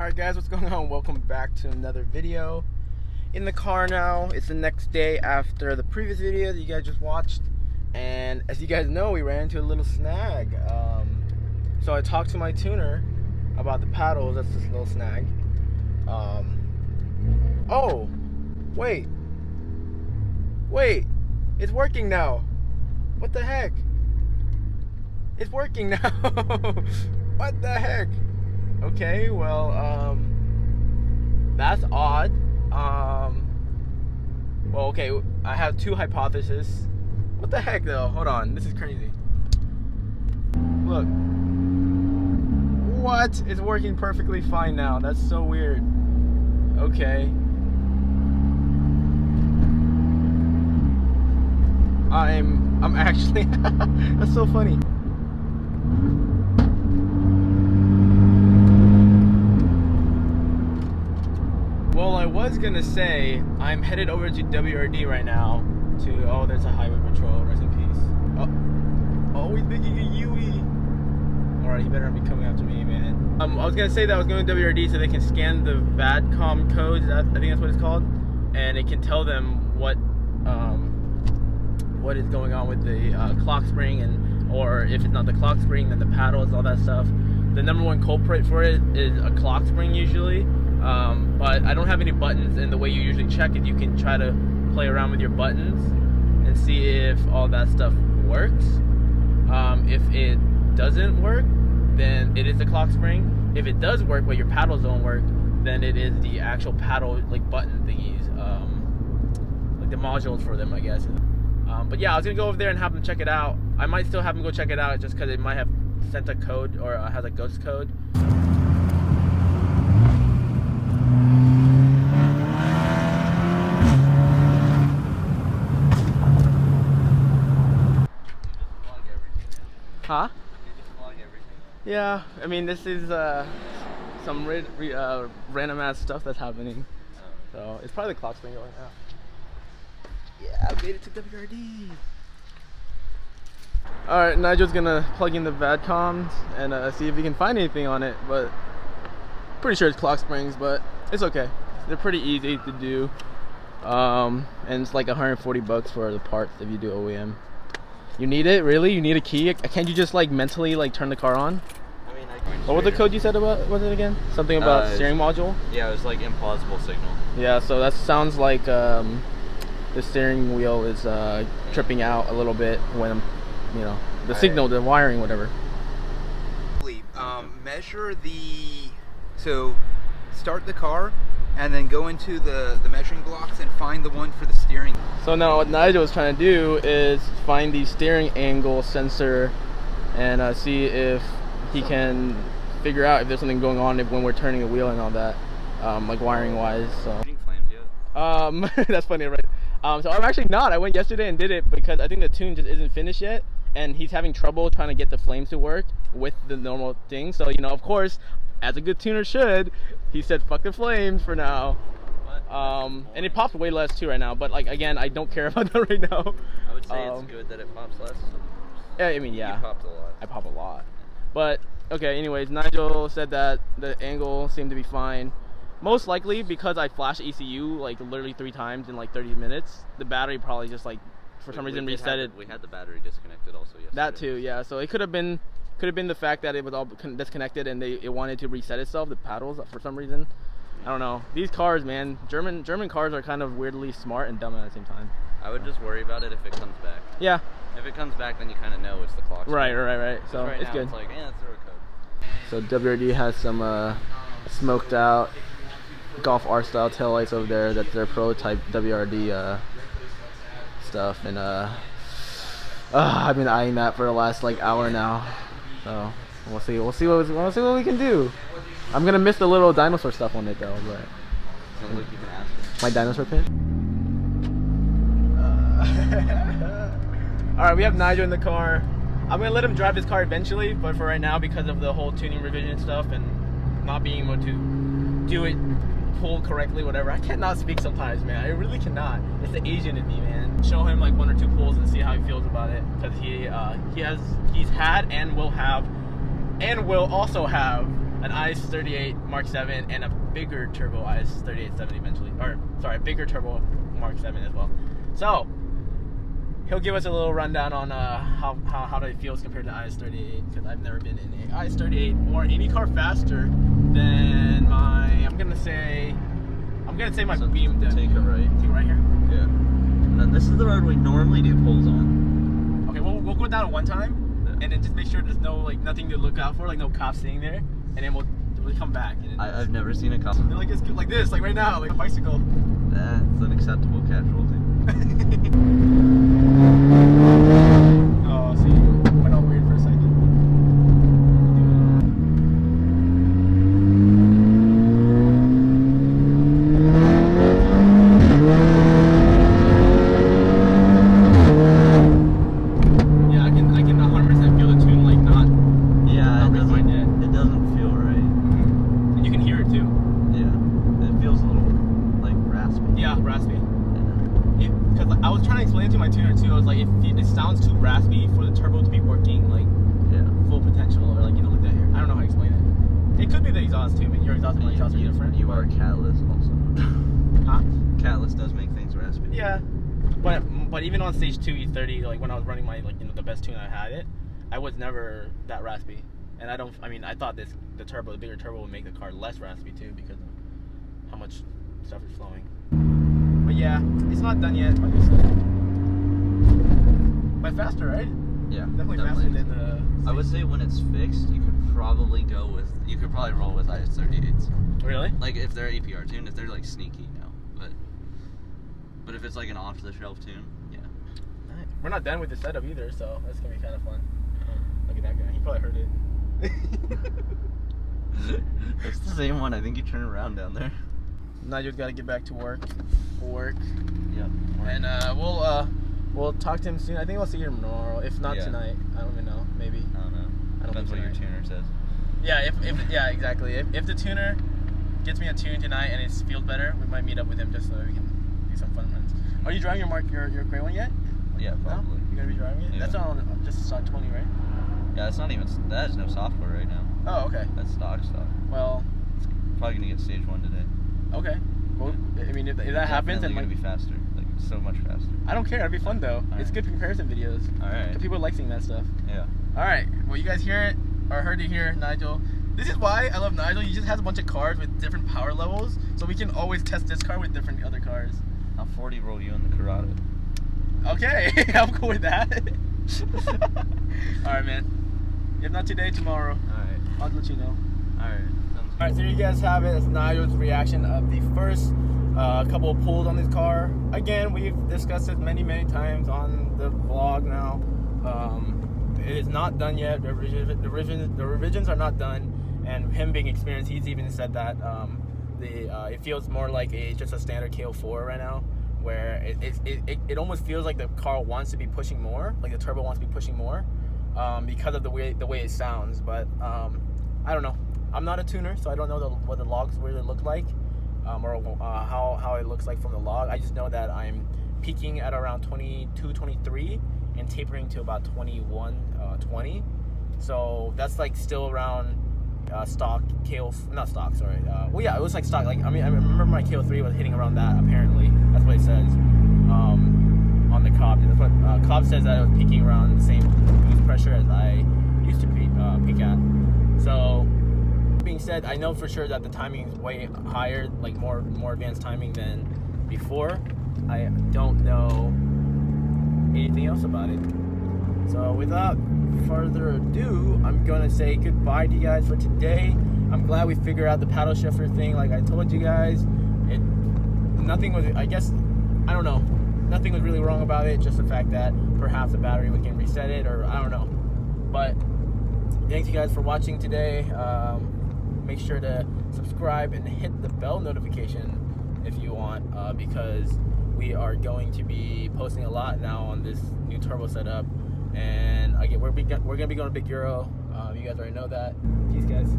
Alright guys, what's going on? Welcome back to another video. In the car now. It's the next day after the previous video that you guys just watched. And as you guys know, we ran into a little snag. So I talked to my tuner about the paddles. That's this little snag. Oh, wait. It's working now. What the heck? It's working now. What the heck? Okay, well, that's odd. Well, okay, I have two hypotheses. What the heck, though? Hold on, this is crazy. Look. What? It's working perfectly fine now. That's so weird. Okay. I'm actually, that's so funny. Well, I was gonna say I'm headed over to WRD right now to, oh, there's a highway patrol, rest in peace. Oh, he's making a Yui. Alright, he better not be coming after me, man. I was gonna say that I was going to WRD so they can scan the VADCOM codes, I think that's what it's called, and it can tell them what is going on with the clock spring, and or if it's not the clock spring, then the paddles, all that stuff. The number one culprit for it is a clock spring usually. But I don't have any buttons, and the way you usually check it, you can try to play around with your buttons and see if all that stuff works. If it doesn't work, then it is the clock spring. If it does work but your paddles don't work, then it is the actual paddle, like, button thingies, like the modules for them, I guess. But yeah, I was gonna go over there and have them check it out. I might still have them go check it out just because it might have sent a code or has a ghost code. Huh? Yeah, I mean, this is some random ass stuff that's happening. So it's probably the clock spring going out. Yeah, I made it to WRD. Alright, Nigel's gonna plug in the VADCOMs and see if he can find anything on it, but pretty sure it's clock springs, but it's okay. They're pretty easy to do. And it's like 140 bucks for the parts if you do OEM. You need it? Really? You need a key? Can't you just like mentally like turn the car on? I mean, what was the code you said about, was it again? Something about steering module? Yeah, it was like implausible signal. Yeah, so that sounds like the steering wheel is tripping out a little bit when, you know, the signal, the wiring, whatever. Measure so start the car and then go into the measuring blocks and find the one for the steering. So now what Nigel is trying to do is find the steering angle sensor and see if he can figure out if there's something going on when we're turning the wheel and all that, like wiring wise. So Flames yet? that's funny, right? So I'm actually not. I went yesterday and did it because I think the tune just isn't finished yet, and he's having trouble trying to get the flames to work with the normal thing. So, you know, of course, as a good tuner should, he said fuck the flames for now. And it pops way less too right now, but like, again, I don't care about that right now. I would say it's good that it pops less. Yeah, I mean, yeah. You popped a lot. I pop a lot. But okay, anyways, Nigel said that the angle seemed to be fine. Most likely because I flashed ECU like literally 3 times in like 30 minutes. The battery probably just like for some reason reset it. We had the battery disconnected also yesterday. That too, yeah. So it could have been the fact that it was all disconnected and it wanted to reset itself, the paddles, for some reason. I don't know. These cars, man, German cars are kind of weirdly smart and dumb at the same time. I would just worry about it if it comes back. Yeah. If it comes back, then you kind of know it's the clock. Right. So right it's now, good. It's like, yeah, it's a code. So WRD has some smoked out Golf R style taillights over there. That's their prototype WRD stuff, and I've been eyeing that for the last like hour now. So we'll see what we can do. I'm gonna miss the little dinosaur stuff on it though, but Sounds like you can ask my dinosaur pin. All right, we have Nigel in the car. I'm gonna let him drive this car eventually, but for right now, because of the whole tuning revision stuff and not being able to do it pull correctly, whatever, I cannot speak sometimes, man. I really cannot. It's the Asian in me, man. Show him like 1 or 2 pulls and see how he feels about it, because he's had and will have and will also have an IS38 Mark 7 and a bigger turbo IS3870 eventually, or sorry, a bigger turbo Mark 7 as well. So he'll give us a little rundown on how it feels compared to IS38, because I've never been in a IS38 or any car faster than my, I'm gonna say my So beam. take it right. Take it right here. Yeah. Now this is the road we normally do pulls on. Okay, we'll go down one time, Yeah. and then just make sure there's no nothing to look out for, like no cops sitting there, and then we'll come back. And I've never seen a cop. they're like it's like this, like right now, like a bicycle. That's an acceptable casualty. Oh, see, went all weird for a second. Yeah, I can 100% feel the tune like not Yeah, Not refined yet. it doesn't feel right. and you can hear it too. Yeah, it feels a little like raspy. Yeah, raspy. Yeah. Because I was trying to explain it to my tuner too. I was like, it sounds too raspy for the turbo to be working like Yeah. full potential, or like like that here. I don't know how to explain it. It could be the exhaust too. I mean, your exhaust and my exhaust are different. You are catless also. Huh? Catless does make things raspy. Yeah. But even on stage 2 E30, like when I was running my the best tune I had it, I was never that raspy. And I thought the bigger turbo would make the car less raspy too, because of how much stuff is flowing. But yeah, it's not done yet, like I said. But faster, right? Yeah. Definitely faster than the. I would say when it's fixed, you could probably roll with IS38s. Really? Like if they're APR tuned, if they're like sneaky, no. But if it's like an off the shelf tune, yeah. Alright. We're not done with the setup either, so that's gonna be kind of fun. Look at that guy. He probably heard it. It's the same one. I think you turn around down there. Nigel's got to get back to work. Yep. And we'll talk to him soon. I think we'll see him tomorrow. If not Yeah. tonight, I don't even know. Maybe. I don't know. I don't Depends what think your tonight. tuner says. Yeah. Yeah. Exactly. If the tuner gets me a tune tonight and it feels better, we might meet up with him just so we can do some fun runs. Are you driving your gray one yet? Yeah, No? probably. You're gonna be driving it? Yeah. That's on just 20, right? Yeah, it's not even. That has no software right now. Oh, okay. That's stock. Well, Probably gonna get stage 1 today. okay. Well, I mean, if that happens, then Definitely gonna be faster. Like so much faster. I don't care. It'd be fun though. All It's right. good comparison videos. All right. People like seeing that stuff. Yeah. All right. Well, you guys hear it or heard it here, Nigel. This is why I love Nigel. He just has a bunch of cars with different power levels, so we can always test this car with different other cars. I'll 40 roll you in the Corrado. Okay, I'm cool with that. All right, man. If not today, tomorrow. All right. I'll let you know. All right. All right, so there you guys have it. That's Nigel's reaction of the first couple of pulls on this car. Again, we've discussed it many times on the vlog now. It is not done yet. The revisions are not done, and him being experienced, he's even said that it feels more like just a standard KO4 right now, where it almost feels like the car wants to be pushing more, like the turbo wants to be pushing more, because of the way it sounds. But I don't know. I'm not a tuner, so I don't know what the logs really look like, or how it looks like from the log. I just know that I'm peaking at around 22, 23, and tapering to about 21, 20. So that's like still around stock KO, not stock, sorry. Well, yeah, it was like stock. Like I remember my KO3 was hitting around that. Apparently, that's what it says on the Cobb. That's what Cobb says, that it was peaking around the same boost pressure as I used to peak at. So, being said, I know for sure that the timing is way higher, like more advanced timing than before. I don't know anything else about it. So without further ado, I'm gonna say goodbye to you guys for today. I'm glad we figured out the paddle shifter thing. Like I told you guys, nothing was really wrong about it. Just the fact that perhaps the battery, we can reset it, or I don't know. But thanks you guys for watching today. Make sure to subscribe and hit the bell notification if you want, because we are going to be posting a lot now on this new turbo setup. And again, we're gonna be going to Big Euro. You guys already know that. Peace, guys.